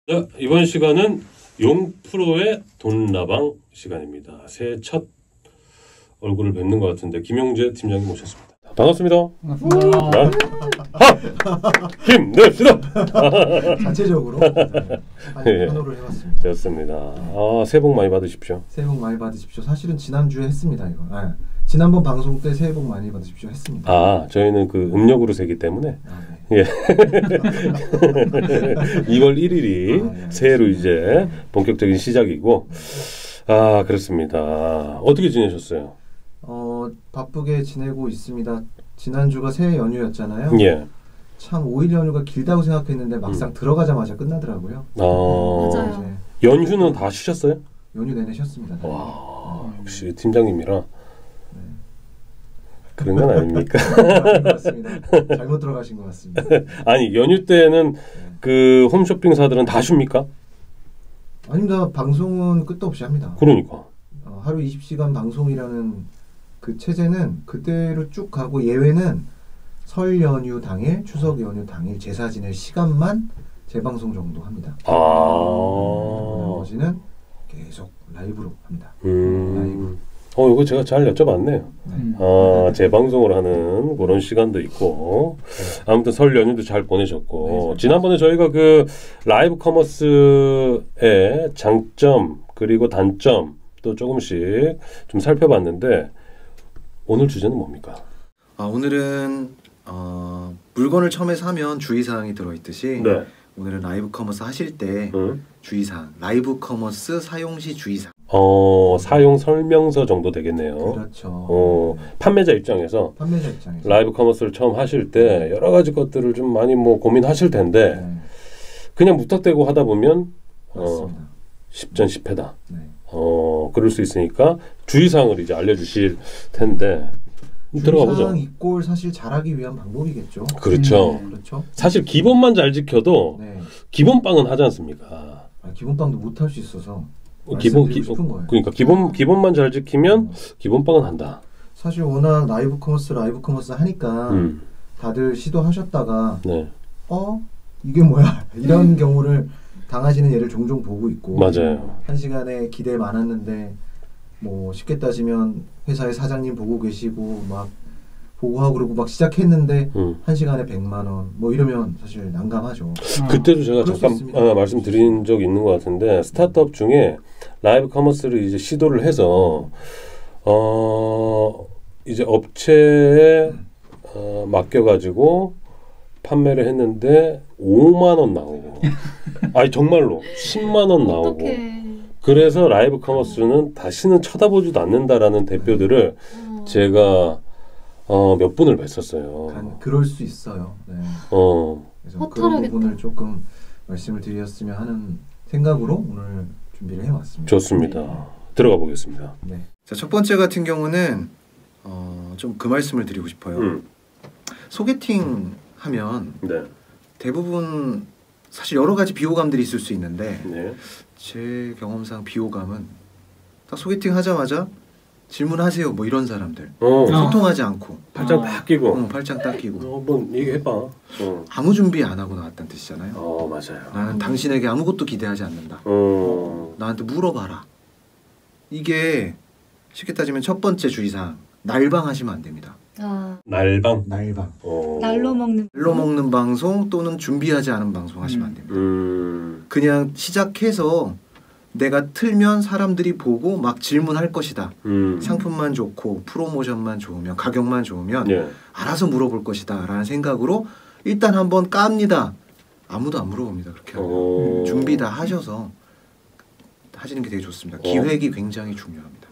자, 이번 시간은 용프로의 돈라방 시간입니다. 새해 첫 얼굴을 뵙는 것 같은데 김용재 팀장님 모셨습니다. 반갑습니다. 반갑습니다. 힘냅시다. 자체적으로 환호를 해봤습니다. 좋습니다. 새해 복 많이 받으십시오. 새해 복 많이 받으십시오. 사실은 지난주에 했습니다. 이거. 지난번 방송 때 새해 복 많이 받으십시오 했습니다. 저희는 그 음력으로 세기 때문에 네. 예. 2월 1일이 새해로 이제 본격적인 시작이고 그렇습니다. 어떻게 지내셨어요? 바쁘게 지내고 있습니다. 지난주가 새해 연휴였잖아요. 예. 참 5일 연휴가 길다고 생각했는데 막상 들어가자마자 끝나더라고요. 맞아요. 연휴는 다 쉬셨어요? 연휴 내내 쉬었습니다. 역시 팀장님이라 그런 건 아닙니까? 맞습니다. 잘못 들어가신 것 같습니다. 아니 연휴 때는 그 홈쇼핑사들은 다 쉽니까? 아닙니다. 방송은 끝도 없이 합니다. 그러니까 하루 20시간 방송이라는 그 체제는 그대로 쭉 가고 예외는 설 연휴 당일, 추석 연휴 당일 제사 지낼 시간만 재방송 정도 합니다. 나머지는 계속 라이브로 합니다. 라이브. 이거 제가 잘 여쭤봤네요. 재방송을 하는 그런 시간도 있고 아무튼 설 연휴도 잘 보내셨고 지난번에 저희가 그 라이브 커머스의 장점 그리고 단점 또 조금씩 좀 살펴봤는데 오늘 주제는 뭡니까? 오늘은 물건을 처음에 사면 주의사항이 들어있듯이 네. 오늘은 라이브 커머스 하실 때 주의사항, 라이브 커머스 사용 시 주의사항. 사용 설명서 정도 되겠네요. 그렇죠. 판매자 입장에서 라이브 커머스를 처음 하실 때 여러 가지 것들을 좀 많이 고민하실 텐데 그냥 무턱대고 하다 보면 십전십패다. 그럴 수 있으니까 주의사항을 이제 알려주실 텐데 들어가 보죠. 주의사항 이꼴 사실 잘하기 위한 방법이겠죠. 그렇죠. 그렇죠. 사실 기본만 잘 지켜도 기본빵은 하지 않습니까? 기본빵도 못 할 수 있어서 그러니까 기본만 잘 지키면 기본빵은 한다. 사실 워낙 라이브 커머스 하니까 다들 시도하셨다가 이게 뭐야 이런 경우를 당하시는 예를 종종 보고 있고 맞아요. 한 시간에 기대 많았는데 쉽게 따지면 회사의 사장님 보고 계시고 막 보고하고 그러고 막 시작했는데 한 시간에 100만 원 이러면 사실 난감하죠. 그때도 제가 잠깐 말씀드린 적이 있는 것 같은데 스타트업 중에 라이브 커머스를 이제 시도를 해서 이제 업체에 맡겨가지고 판매를 했는데 5만 원 나오고 아니 정말로 10만 원 나오고 그래서 라이브 커머스는 다시는 쳐다보지도 않는다라는 대표들을 제가 몇 분을 뵀었어요. 그럴 수 있어요. 네. 그래서 그런 부분을 조금 말씀을 드렸으면 하는 생각으로 오늘 준비를 해왔습니다. 좋습니다. 들어가 보겠습니다. 네. 자, 첫 번째 같은 경우는 좀 그 말씀을 드리고 싶어요. 소개팅 하면 대부분 사실 여러 가지 비호감들이 있을 수 있는데 제 경험상 비호감은 딱 소개팅 하자마자 질문하세요 이런 사람들 소통하지 않고 팔짱 딱 끼고 팔짱 딱 끼고 한번 얘기해봐. 아무 준비 안 하고 나왔다는 뜻이잖아요. 맞아요. 나는 당신에게 아무것도 기대하지 않는다. 나한테 물어봐라. 이게 쉽게 따지면 첫 번째 주의사항 날방 하시면 안 됩니다. 날방? 날로 먹는 방송 또는 준비하지 않은 방송 하시면 안 됩니다. 그냥 시작해서 내가 틀면 사람들이 보고 막 질문할 것이다. 상품만 좋고 프로모션만 좋으면 가격만 좋으면 알아서 물어볼 것이다 라는 생각으로 일단 한번 깝니다. 아무도 안 물어봅니다. 그렇게 하면 준비 다 하셔서 하시는 게 되게 좋습니다. 기획이 굉장히 중요합니다.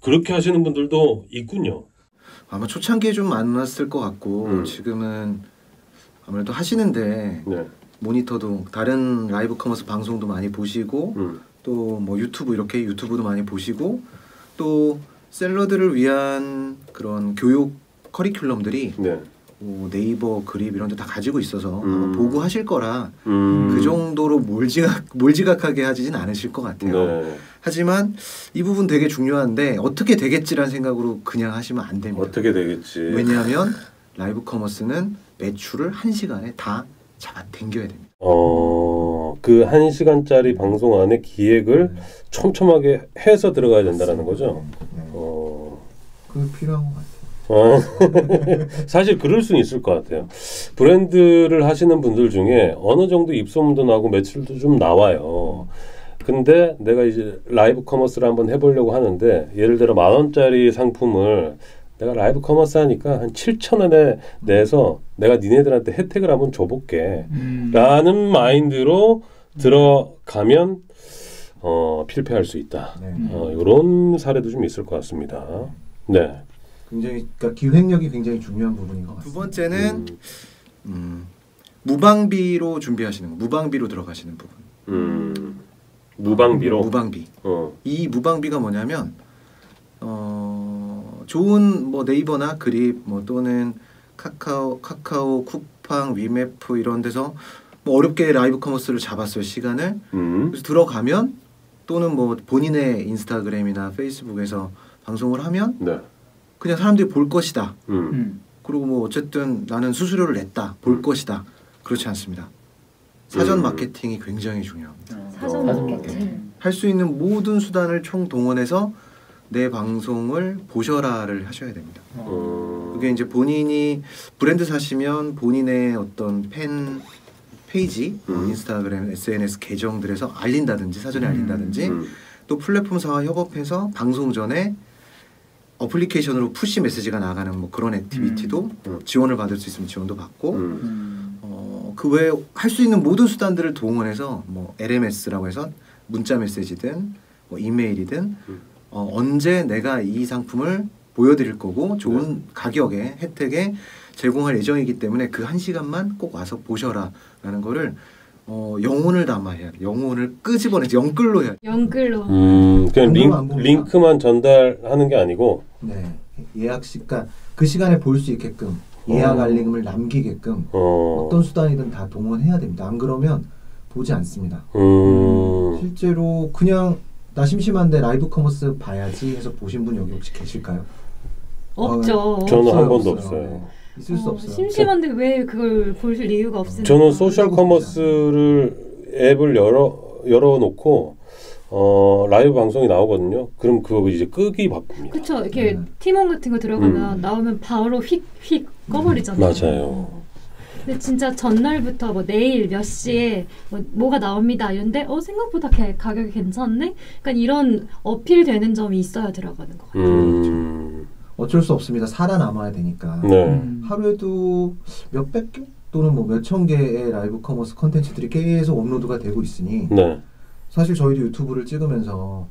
그렇게 하시는 분들도 있군요. 아마 초창기에 좀 많았을 것 같고 지금은 아무래도 하시는데 모니터도 다른 라이브 커머스 방송도 많이 보시고 또 뭐 유튜브 이렇게 유튜브도 많이 보시고 또 셀러들을 위한 그런 교육 커리큘럼들이 네. 뭐 네이버 그립 이런 데 다 가지고 있어서 아마 보고 하실 거라 그 정도로 몰지각하게 하지는 않으실 것 같아요. 네. 하지만 이 부분 되게 중요한데 어떻게 되겠지라는 생각으로 그냥 하시면 안 됩니다. 어떻게 되겠지. 왜냐하면 라이브 커머스는 매출을 1시간에 다 잡아당겨야 됩니다. 그 1시간짜리 방송 안에 기획을 촘촘하게 해서 들어가야 된다는 거죠? 그게 필요한 것 같아요. 사실 그럴 수는 있을 것 같아요. 브랜드를 하시는 분들 중에 어느 정도 입소문도 나고 매출도 좀 나와요. 근데 내가 이제 라이브 커머스를 한번 해보려고 하는데 예를 들어 10,000원짜리 상품을 내가 라이브 커머스 하니까 한 7,000원에 내서 내가 니네들한테 혜택을 한번 줘볼게 라는 마인드로 들어가면 필패할 수 있다. 이런 사례도 좀 있을 것 같습니다. 네. 굉장히 그러니까 기획력이 굉장히 중요한 부분인 것 같습니다. 두 번째는 무방비로 준비하시는 거, 무방비로 들어가시는 부분. 무방비로? 무방비. 이 무방비가 뭐냐면 좋은 뭐 네이버나 그립 뭐 또는 카카오, 쿠팡, 위메프 이런 데서 뭐 어렵게 라이브 커머스를 잡았어요. 시간을. 그래서 들어가면 또는 뭐 본인의 인스타그램이나 페이스북에서 방송을 하면 네. 그냥 사람들이 볼 것이다. 그리고 뭐 어쨌든 나는 수수료를 냈다. 볼 것이다. 그렇지 않습니다. 사전 마케팅이 굉장히 중요합니다. 사전 마케팅. 할 수 있는 모든 수단을 총동원해서 내 방송을 보셔라를 하셔야 됩니다. 그게 이제 본인이 브랜드 사시면 본인의 어떤 팬 페이지, 인스타그램, SNS 계정들에서 알린다든지 사전에 알린다든지 또 플랫폼사와 협업해서 방송 전에 어플리케이션으로 푸시 메시지가 나가는 뭐 그런 액티비티도 지원을 받을 수 있으면 지원도 받고 그 외에 할 수 있는 모든 수단들을 동원해서 뭐 LMS라고 해서 문자 메시지든 뭐 이메일이든 언제 내가 이 상품을 보여드릴 거고 좋은 가격에 혜택에 제공할 예정이기 때문에 그 1시간만 꼭 와서 보셔라라는 거를 영혼을 담아야 돼. 영혼을 끄집어내서 영글로 해야 돼. 영글로. 그냥 링크만 전달하는 게 아니고. 네. 예약 시간 그 시간에 볼 수 있게끔 예약 알림을 남기게끔 어떤 수단이든 다 동원해야 됩니다. 안 그러면 보지 않습니다. 실제로 그냥 나 심심한데 라이브 커머스 봐야지 해서 보신 분 여기 혹시 계실까요? 없죠. 저는 한 번도 없어요. 네. 있을 수 없어요. 심심한데 왜 그걸 볼 이유가 없습니까? 저는 소셜 커머스를 앱을 열어놓고 라이브 방송이 나오거든요. 그럼 그거 이제 끄기 바쁩니다. 그렇죠. 이렇게 팀원 같은 거 들어가면 나오면 바로 휙휙 꺼버리잖아요. 맞아요. 근데 진짜 전날부터 뭐 내일 몇 시에 뭐가 나옵니다 이런데 생각보다 가격이 괜찮네? 그러니까 이런 어필되는 점이 있어야 들어가는 것 같아요. 어쩔 수 없습니다. 살아남아야 되니까. 네. 하루에도 몇백 개 또는 뭐 몇천 개의 라이브 커머스 컨텐츠들이 계속 업로드가 되고 있으니 네. 사실 저희도 유튜브를 찍으면서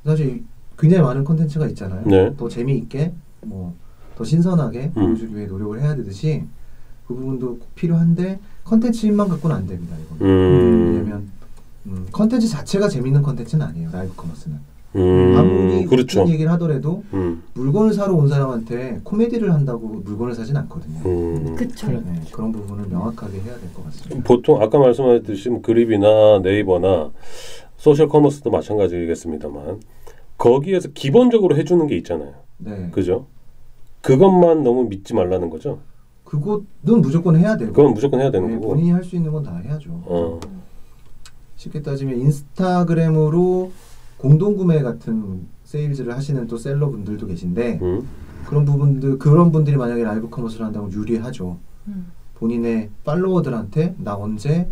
사실 굉장히 많은 컨텐츠가 있잖아요. 네. 더 재미있게 뭐 더 신선하게 보여주기 위해 노력을 해야 되듯이 그 부분도 꼭 필요한데 컨텐츠 힘만 갖고는 안 됩니다. 이건. 왜냐면 컨텐츠 자체가 재밌는 컨텐츠는 아니에요. 라이브 커머스는. 아무리 그렇죠. 그런 얘기를 하더라도 물건을 사러 온 사람한테 코미디를 한다고 물건을 사진 않거든요. 그렇죠. 네, 그런 부분을 명확하게 해야 될 것 같습니다. 보통 아까 말씀하셨듯이 그립이나 네이버나 소셜 커머스도 마찬가지겠습니다만 거기에서 기본적으로 해주는 게 있잖아요. 네. 그죠? 그것만 너무 믿지 말라는 거죠. 그거는 무조건 해야 되고. 그건 무조건 해야 되는 네, 거고. 본인이 할 수 있는 건 다 해야죠. 쉽게 따지면 인스타그램으로 공동구매 같은 세일즈를 하시는 또 셀러분들도 계신데 그런 분들이 만약에 라이브 커머스를 한다면 유리하죠. 본인의 팔로워들한테 나 언제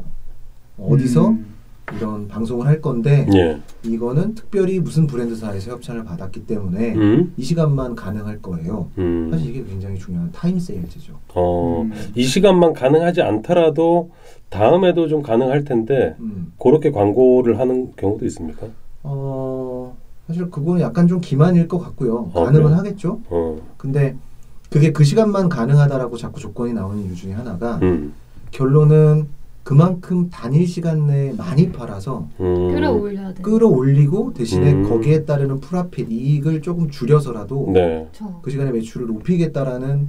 어디서 이런 방송을 할 건데 예. 이거는 특별히 무슨 브랜드사에서 협찬을 받았기 때문에 이 시간만 가능할 거예요. 사실 이게 굉장히 중요한 타임 세일즈죠. 이 시간만 가능하지 않더라도 다음에도 좀 가능할 텐데 그렇게 광고를 하는 경우도 있습니까? 사실 그거는 약간 좀 기만일 것 같고요. 가능은 그래? 하겠죠. 근데 그게 그 시간만 가능하다라고 자꾸 조건이 나오는 이유 중에 하나가 결론은 그만큼 단일 시간 내에 많이 팔아서 끌어올려야 돼. 끌어올리고 대신에 거기에 따르는 프라핏 이익을 조금 줄여서라도 네. 그 시간에 매출을 높이겠다라는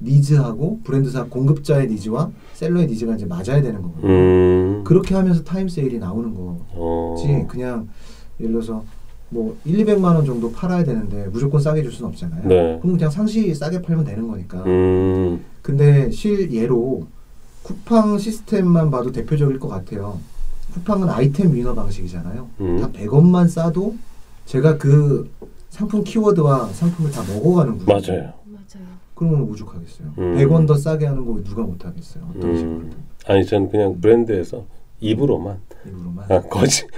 니즈하고 브랜드사 공급자의 니즈와 셀러의 니즈가 이제 맞아야 되는 거거든요. 그렇게 하면서 타임 세일이 나오는 거지. 그냥 예를 들어서 뭐 1,200만 원 정도 팔아야 되는데 무조건 싸게 줄 수는 없잖아요. 네. 그럼 그냥 상시 싸게 팔면 되는 거니까. 근데 실예로 쿠팡 시스템만 봐도 대표적일 것 같아요. 쿠팡은 아이템 위너 방식이잖아요. 다 100원만 싸도 제가 그 상품 키워드와 상품을 다 먹어가는 구조. 맞아요. 그러면 오죽하겠어요. 100원 더 싸게 하는 거 누가 못하겠어요. 어떤 식으로. 아니 저는 그냥 브랜드에서 입으로만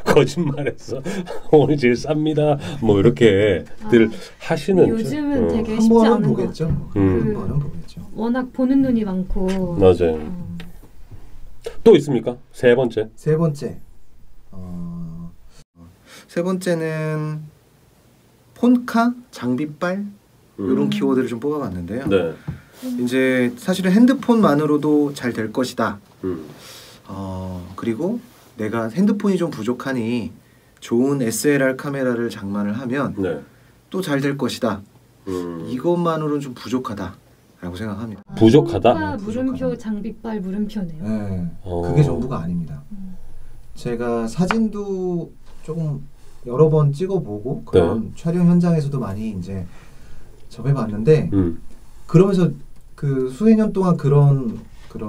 거짓말해서 오늘 제일 쌉니다. 뭐 이렇게들 하시는 요즘은 되게 한 쉽지 번은 않은 보겠죠. 한 번은 보겠죠. 워낙 보는 눈이 많고. 맞아요. 또 있습니까? 세 번째. 세 번째는 폰카, 장비빨 이런 키워드를 좀 뽑아봤는데요. 네. 이제 사실은 핸드폰만으로도 잘 될 것이다. 그리고 내가 핸드폰이 좀 부족하니 좋은 SLR 카메라를 장만을 하면 네. 또 잘 될 것이다. 이것만으로는 좀 부족하다라고 생각합니다. 부족하다? 물음표, 장비빨 물음표네요. 네, 그게 전부가 아닙니다. 제가 사진도 조금 여러 번 찍어보고 그런 촬영 현장에서도 많이 이제 접해봤는데 그러면서 그 수백 년 동안 그런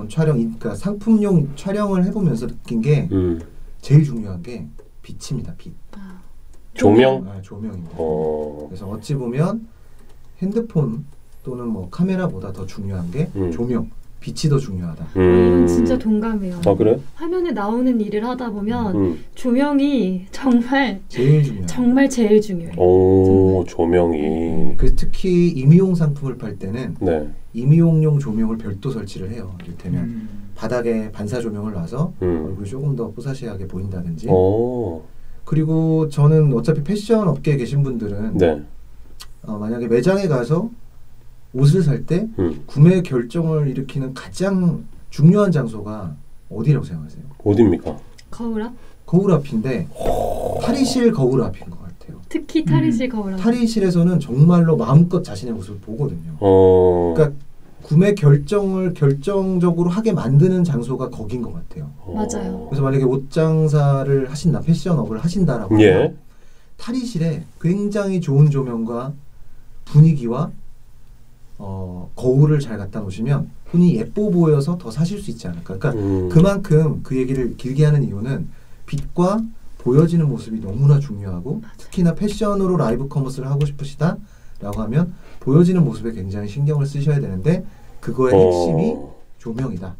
촬영, 그러니까 상품용 촬영을 해보면서 느낀 게 제일 중요한 게 빛입니다. 빛. 조명? 네, 조명입니다. 그래서 어찌 보면 핸드폰 또는 뭐 카메라보다 더 중요한 게 조명, 빛이 더 중요하다. 이건 진짜 동감해요. 아 그래? 화면에 나오는 일을 하다 보면 조명이 정말 제일 중요해요. 정말 제일 중요해요. 오, 조명이. 그래서 특히 임의용 상품을 팔 때는 네. 임의용용 조명을 별도 설치를 해요. 이를테면 바닥에 반사 조명을 놔서 얼굴이 조금 더 뽀사시하게 보인다든지. 그리고 저는 어차피 패션 업계에 계신 분들은 네. 만약에 매장에 가서 옷을 살 때 구매 결정을 일으키는 가장 중요한 장소가 어디라고 생각하세요? 어디입니까? 거울 앞? 거울 앞인데 탈의실 거울 앞인 것 같아요. 특히 탈의실 거울 앞. 탈의실에서는 정말로 마음껏 자신의 모습을 보거든요. 그러니까 구매 결정을 결정적으로 하게 만드는 장소가 거긴 것 같아요. 맞아요. 그래서 만약에 옷 장사를 하신다, 패션업을 하신다라고 하면 탈의실에 굉장히 좋은 조명과 분위기와 거울을 잘 갖다 놓으시면 본인이 예뻐 보여서 더 사실 수 있지 않을까. 그러니까 그만큼 그 얘기를 길게 하는 이유는 빛과 보여지는 모습이 너무나 중요하고 특히나 패션으로 라이브 커머스를 하고 싶으시다라고 하면 보여지는 모습에 굉장히 신경을 쓰셔야 되는데 그거의 핵심이 조명이다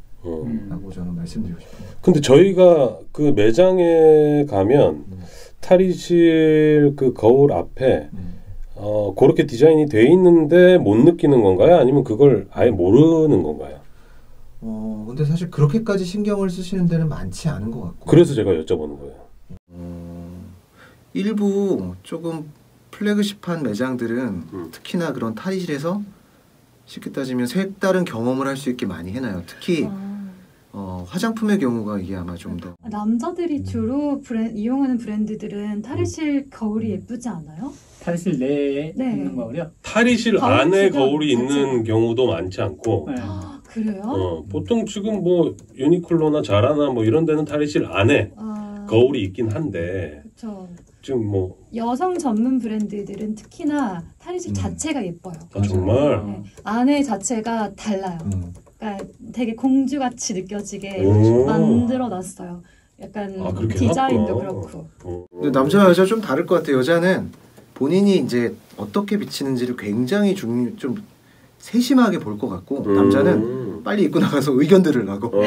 라고 저는 말씀드리고 싶습니다. 근데 저희가 그 매장에 가면 탈의실 그 거울 앞에 그렇게 디자인이 돼 있는데 못 느끼는 건가요? 아니면 그걸 아예 모르는 건가요? 근데 사실 그렇게까지 신경을 쓰시는 데는 많지 않은 것 같고. 그래서 제가 여쭤보는 거예요. 일부 조금 플래그십한 매장들은 특히나 그런 탈의실에서 쉽게 따지면 색다른 경험을 할 수 있게 많이 해놔요. 특히 화장품의 경우가 이게 아마 좀 더. 남자들이 주로 이용하는 브랜드들은 탈의실 거울이 예쁘지 않아요? 탈의실 내에 있는 거울이요? 탈의실 안에 거울이 있는 경우도 많지 않고. 그래요? 보통 지금 뭐 유니클로나 자라나 뭐 이런 데는 탈의실 안에 거울이 있긴 한데. 그렇죠. 지금 뭐 여성 전문 브랜드들은 특히나 탈의실 자체가 예뻐요. 아 정말? 네. 안에 자체가 달라요. 그러니까 되게 공주같이 느껴지게 만들어놨어요. 약간 디자인도 그렇고. 근데 남자와 여자 좀 다를 것 같아요. 여자는 본인이 이제 어떻게 비치는지를 굉장히 좀 세심하게 볼 것 같고 남자는 빨리 입고 나가서 의견들을 하고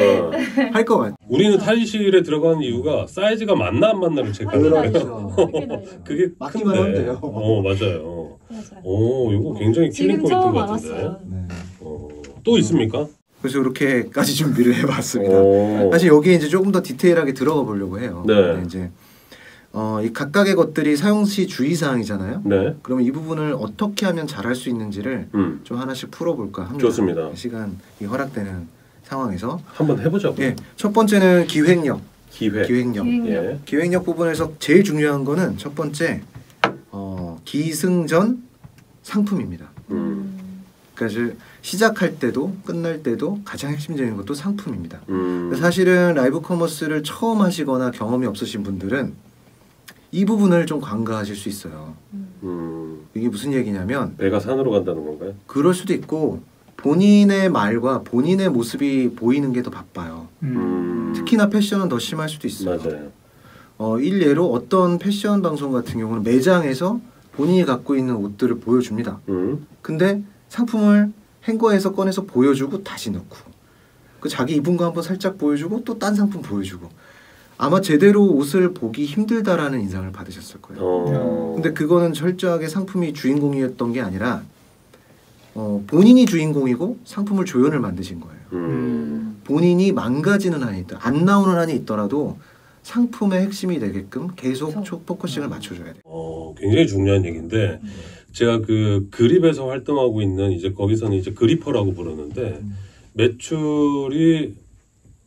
할 것 같아요. 우리는 탈의실에 들어가는 이유가 사이즈가 맞나 안 맞나를 체크하는 거예요. 그게 맞기만 하면 돼요. 맞아요. 이거 굉장히 킬링 포인트인 것 같은데. 또 있습니까? 그래서 이렇게까지 준비를 해봤습니다. 사실 여기에 이제 조금 더 디테일하게 들어가 보려고 해요. 네. 이제 이 각각의 것들이 사용 시 주의 사항이잖아요. 네. 그러면 이 부분을 어떻게 하면 잘할 수 있는지를 좀 하나씩 풀어볼까 합니다. 좋습니다. 시간이 허락되는 상황에서 한번 해보자고. 예, 첫 번째는 기획력. 기획력. 예. 기획력 부분에서 제일 중요한 거는 첫 번째 기승전 상품입니다. 그러니까 시작할 때도 끝날 때도 가장 핵심적인 것도 상품입니다. 사실은 라이브 커머스를 처음 하시거나 경험이 없으신 분들은 이 부분을 좀 간과하실 수 있어요. 이게 무슨 얘기냐면 배가 산으로 간다는 건가요? 그럴 수도 있고 본인의 말과 본인의 모습이 보이는 게 더 바빠요. 특히나 패션은 더 심할 수도 있어요. 맞아요. 일례로 어떤 패션 방송 같은 경우는 매장에서 본인이 갖고 있는 옷들을 보여줍니다. 근데 상품을 행거에서 꺼내서 보여주고 다시 넣고 그 자기 입은 거 한번 살짝 보여주고 또 딴 상품 보여주고 아마 제대로 옷을 보기 힘들다라는 인상을 받으셨을 거예요. 근데 그거는 철저하게 상품이 주인공이었던 게 아니라 본인이 주인공이고 상품을 조연을 만드신 거예요. 본인이 망가지는 한이 있다. 안 나오는 한이 있더라도 상품의 핵심이 되게끔 계속 포커싱을 맞춰줘야 돼요. 굉장히 중요한 얘기인데 제가 그 그립에서 활동하고 있는 이제 거기서는 이제 그리퍼라고 부르는데 매출이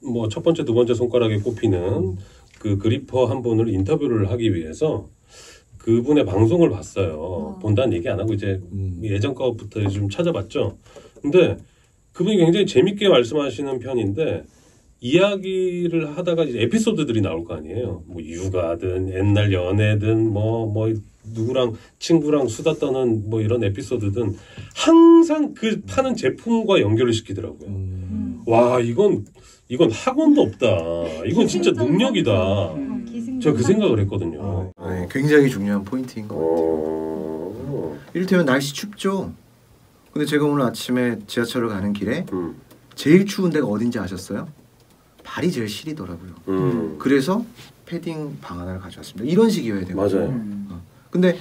뭐 첫 번째, 두 번째 손가락에 꼽히는 그 그리퍼 한 분을 인터뷰를 하기 위해서 그분의 방송을 봤어요. 본다는 얘기 안 하고 이제 예전 거부터 좀 찾아봤죠. 근데 그분이 굉장히 재밌게 말씀하시는 편인데 이야기를 하다가 이제 에피소드들이 나올 거 아니에요. 뭐 육아든 옛날 연애든 뭐 누구랑 친구랑 수다 떠는 뭐 이런 에피소드든 항상 그 파는 제품과 연결을 시키더라고요. 와 이건 학원도 없다. 이건 진짜 능력이다. 제가 그 생각을 했거든요. 네, 굉장히 중요한 포인트인 것 같아요. 이를테면 날씨 춥죠. 근데 제가 오늘 아침에 지하철을 가는 길에 제일 추운 데가 어딘지 아셨어요? 발이 제일 시리더라고요. 그래서 패딩 방 하나를 가져왔습니다. 이런 식이어야 돼요. 맞아요. 근데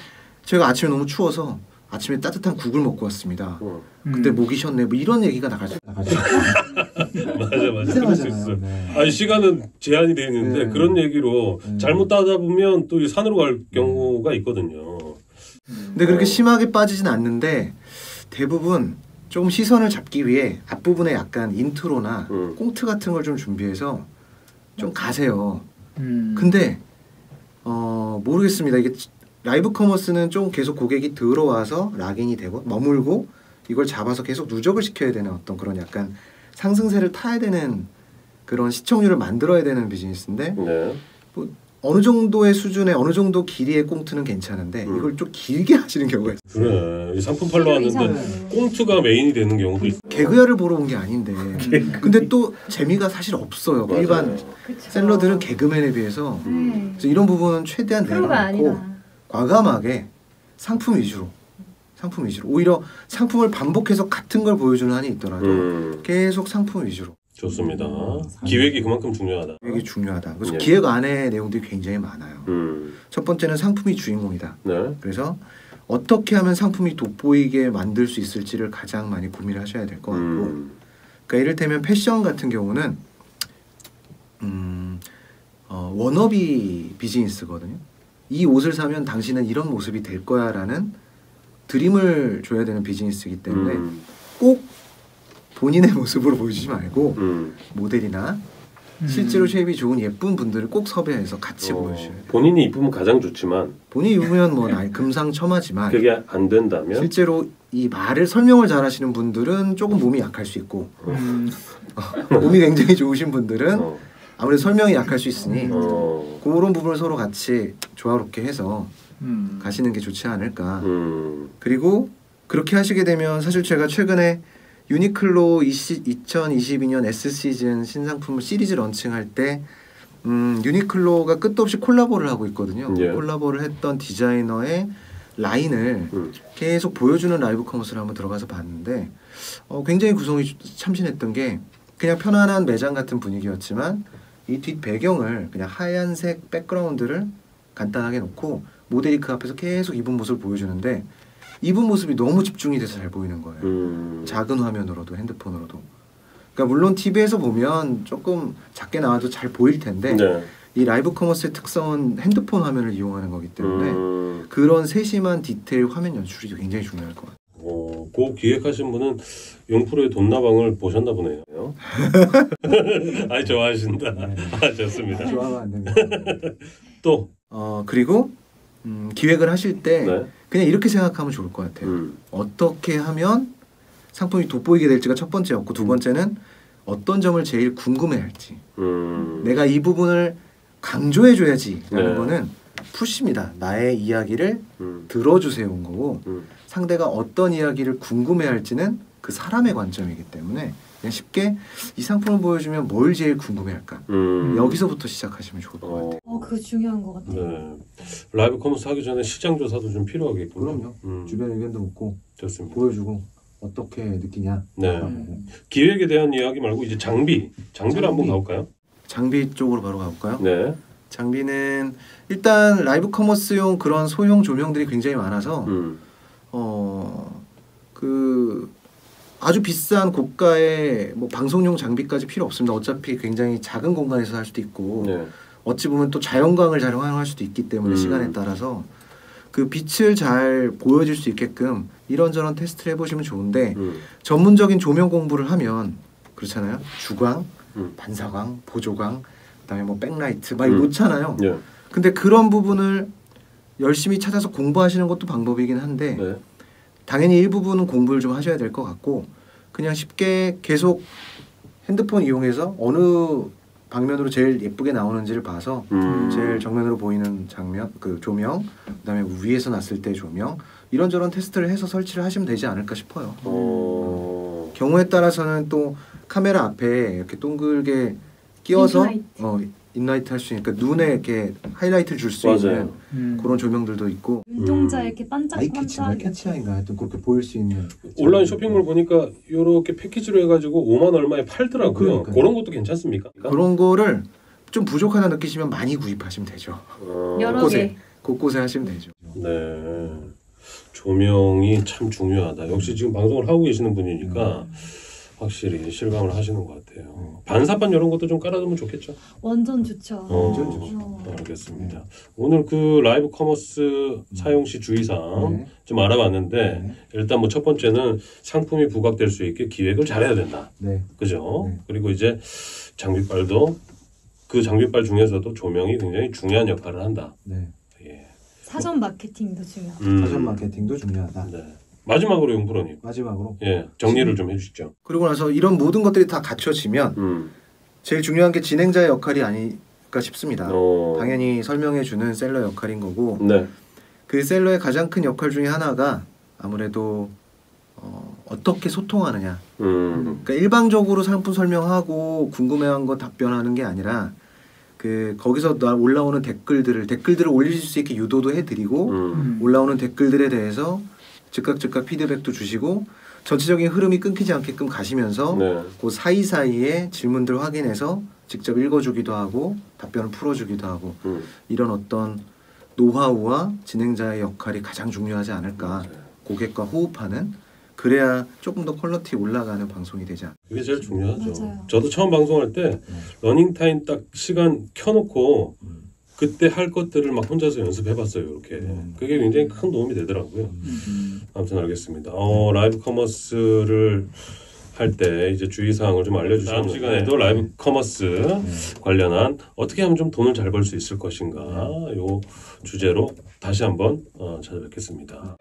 제가 아침에 너무 추워서 아침에 따뜻한 국을 먹고 왔습니다. 그때 목이 쉬었네. 뭐 이런 얘기가 나갈 수 맞아. 그럴 수 있어. 아니 시간은 제한이 되어 있는데 그런 얘기로 잘못 따다 보면 또 산으로 갈 경우가 있거든요. 근데 그렇게 심하게 빠지진 않는데 대부분 조금 시선을 잡기 위해 앞부분에 약간 인트로나 꽁트 같은 걸 좀 준비해서 좀 가세요. 근데 모르겠습니다. 이게 라이브 커머스는 좀 계속 고객이 들어와서 락인이 되고 머물고 이걸 잡아서 계속 누적을 시켜야 되는 어떤 그런 약간 상승세를 타야 되는 그런 시청률을 만들어야 되는 비즈니스인데 뭐 어느 정도의 수준의 어느 정도 길이의 꽁트는 괜찮은데 이걸 좀 길게 하시는 경우가 있어요. 그래 상품 팔러 왔는데 꽁트가 메인이 되는 경우도 있어요. 개그야를 보러 온 게 아닌데 근데 또 재미가 사실 없어요. 맞아요. 일반 셀러들은 개그맨에 비해서 그래서 이런 부분은 최대한 내려놓고 과감하게 상품 위주로 오히려 상품을 반복해서 같은 걸 보여주는 한이 있더라도 계속 상품 위주로. 좋습니다. 기획이 그만큼 중요하다. 기획이 중요하다. 그래서 기획 안에 내용들이 굉장히 많아요. 첫 번째는 상품이 주인공이다. 그래서 어떻게 하면 상품이 돋보이게 만들 수 있을지를 가장 많이 고민을 하셔야 될 것 같고 그러니까 이를테면 패션 같은 경우는 워너비 비즈니스거든요. 이 옷을 사면 당신은 이런 모습이 될 거야 라는 드림을 줘야 되는 비즈니스이기 때문에 꼭 본인의 모습으로 보여주지 말고 모델이나 실제로 쉐입이 좋은 예쁜 분들을 꼭 섭외해서 같이 보여주셔야 돼요. 본인이 이쁘면 가장 좋지만 본인이 입으면 뭐 금상첨화지만 그게 안 된다면 실제로 이 말을 설명을 잘 하시는 분들은 조금 몸이 약할 수 있고 몸이 굉장히 좋으신 분들은 아무래도 설명이 약할 수 있으니 그런 부분을 서로 같이 조화롭게 해서 가시는 게 좋지 않을까. 그리고 그렇게 하시게 되면 사실 제가 최근에 유니클로 2022년 S시즌 신상품 시리즈 런칭할 때 유니클로가 끝도 없이 콜라보를 하고 있거든요. 콜라보를 했던 디자이너의 라인을 계속 보여주는 라이브 커머스를 한번 들어가서 봤는데 굉장히 구성이 참신했던 게 그냥 편안한 매장 같은 분위기였지만 이 뒷 배경을 그냥 하얀색 백그라운드를 간단하게 놓고 모델이 그 앞에서 계속 입은 모습을 보여주는데 입은 모습이 너무 집중이 돼서 잘 보이는 거예요. 작은 화면으로도 핸드폰으로도. 그러니까 물론 TV에서 보면 조금 작게 나와도 잘 보일 텐데 이 라이브 커머스의 특성은 핸드폰 화면을 이용하는 거기 때문에 그런 세심한 디테일 화면 연출이 굉장히 중요할 것 같아요. 그 기획하신 분은 용프로의 돈나방을 보셨나 보네요. 아이 좋아하신다. 네. 아, 좋습니다. 좋아하면 안 됩니다. 또 그리고 기획을 하실 때 네. 그냥 이렇게 생각하면 좋을 것 같아요. 어떻게 하면 상품이 돋보이게 될지가 첫 번째였고 두 번째는 어떤 점을 제일 궁금해할지. 내가 이 부분을 강조해줘야지라는 네. 거는 푸시입니다. 나의 이야기를 들어주세요인 거고 상대가 어떤 이야기를 궁금해할지는 그 사람의 관점이기 때문에 그냥 쉽게 이 상품을 보여주면 뭘 제일 궁금해할까 여기서부터 시작하시면 좋을 것 같아요. 그거 중요한 것 같아요. 네. 라이브 커머스 하기 전에 시장 조사도 좀 필요하겠군요. 그럼요. 주변 의견도 묻고 좋습니다. 보여주고 어떻게 느끼냐. 네. 기획에 대한 이야기 말고 이제 장비를 한번 가볼까요? 장비 쪽으로 바로 가볼까요? 네. 장비는 일단 라이브 커머스용 그런 소형 조명들이 굉장히 많아서 그 아주 비싼 고가의 뭐 방송용 장비까지 필요 없습니다. 어차피 굉장히 작은 공간에서 할 수도 있고 네. 어찌 보면 또 자연광을 잘 활용할 수도 있기 때문에 시간에 따라서 그 빛을 잘 보여줄 수 있게끔 이런저런 테스트를 해보시면 좋은데 전문적인 조명 공부를 하면 그렇잖아요. 주광, 반사광, 보조광, 그다음에 뭐 백라이트 막 놓잖아요. 네. 근데 그런 부분을 열심히 찾아서 공부하시는 것도 방법이긴 한데 네. 당연히 일부분은 공부를 좀 하셔야 될 것 같고 그냥 쉽게 계속 핸드폰 이용해서 어느 방면으로 제일 예쁘게 나오는지를 봐서 제일 정면으로 보이는 장면, 그 조명, 그다음에 위에서 놨을 때 조명 이런저런 테스트를 해서 설치를 하시면 되지 않을까 싶어요. 경우에 따라서는 또 카메라 앞에 이렇게 동글게 끼워서 인라이트 할 수 있으니까 눈에 이렇게 하이라이트를 줄 수 있는 그런 조명들도 있고 눈동자 이렇게 반짝반짝 아이캐치인가 하여튼 그렇게 보일 수 있는 온라인 쇼핑몰 보니까 이렇게 패키지로 해가지고 5만 얼마에 팔더라고요. 그러니까요. 그런 것도 괜찮습니까? 그런 거를 좀 부족하다 느끼시면 많이 구입하시면 되죠. 여러 개. 곳곳에 하시면 되죠. 네. 조명이 참 중요하다. 역시 지금 방송을 하고 계시는 분이니까 확실히 실감을 하시는 것 같아요. 반사판 이런 것도 좀 깔아두면 좋겠죠? 완전 좋죠. 완전 좋죠. 알겠습니다. 오늘 그 라이브 커머스 사용 시 주의사항 좀 알아봤는데 일단 뭐 첫 번째는 상품이 부각될 수 있게 기획을 잘해야 된다. 그죠? 그리고 이제 장비빨도 그 장비빨 중에서도 조명이 굉장히 중요한 역할을 한다. 예. 사전 마케팅도 중요하다. 사전 마케팅도 중요하다. 네. 마지막으로 용프로님. 마지막으로. 예, 정리를 좀 해주시죠. 그리고 나서 이런 모든 것들이 다 갖춰지면 제일 중요한 게 진행자의 역할이 아닐까 싶습니다. 당연히 설명해주는 셀러 역할인 거고 그 셀러의 가장 큰 역할 중에 하나가 아무래도 어떻게 소통하느냐. 그러니까 일방적으로 상품 설명하고 궁금해한 거 답변하는 게 아니라 그 거기서 올라오는 댓글들을 올리실 수 있게 유도도 해드리고 올라오는 댓글들에 대해서 즉각 피드백도 주시고 전체적인 흐름이 끊기지 않게끔 가시면서 그 사이사이에 질문들 확인해서 직접 읽어주기도 하고 답변을 풀어주기도 하고 이런 어떤 노하우와 진행자의 역할이 가장 중요하지 않을까. 고객과 호흡하는 그래야 조금 더 퀄리티 올라가는 방송이 되지 않을까. 그게 제일 중요하죠. 맞아요. 저도 처음 방송할 때 러닝타임 딱 시간 켜놓고 그때 할 것들을 막 혼자서 연습해봤어요. 이렇게 그게 굉장히 큰 도움이 되더라고요. 아무튼 알겠습니다. 라이브 커머스를 할 때 이제 주의사항을 좀 알려주셨는데 다음 시간에도 라이브 커머스 관련한 어떻게 하면 좀 돈을 잘 벌 수 있을 것인가 요 주제로 다시 한번 찾아뵙겠습니다.